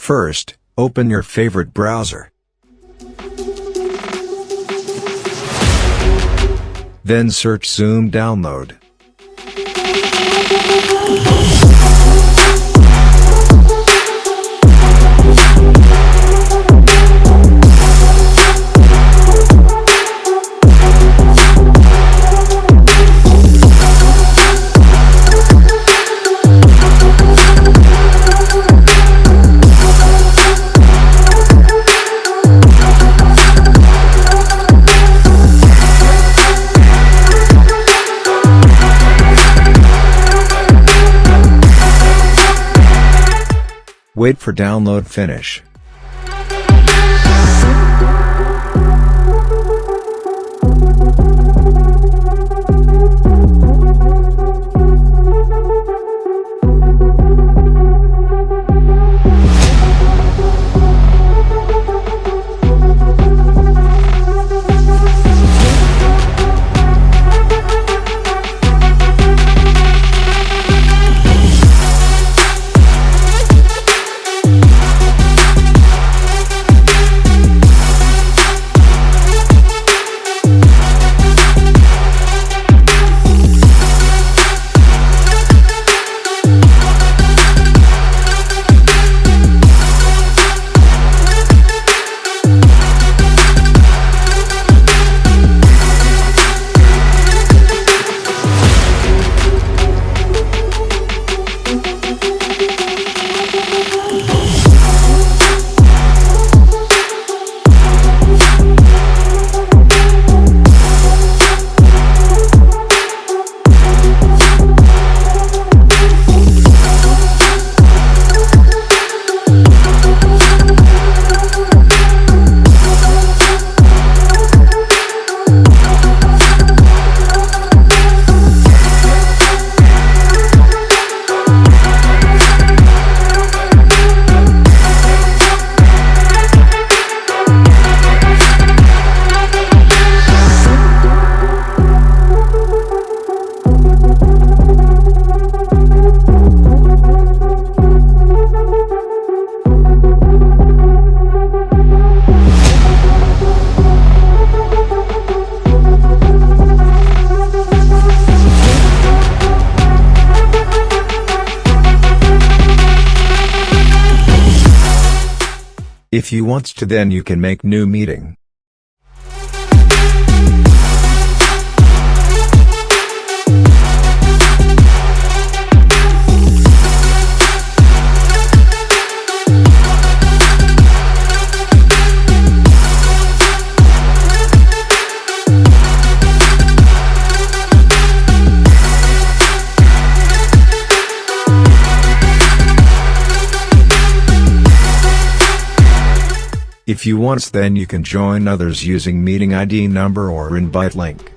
First, open your favorite browser. Then search Zoom Download. Wait for download finish. If you want to, then you can make new meeting. If you want, then you can join others using meeting ID number or invite link.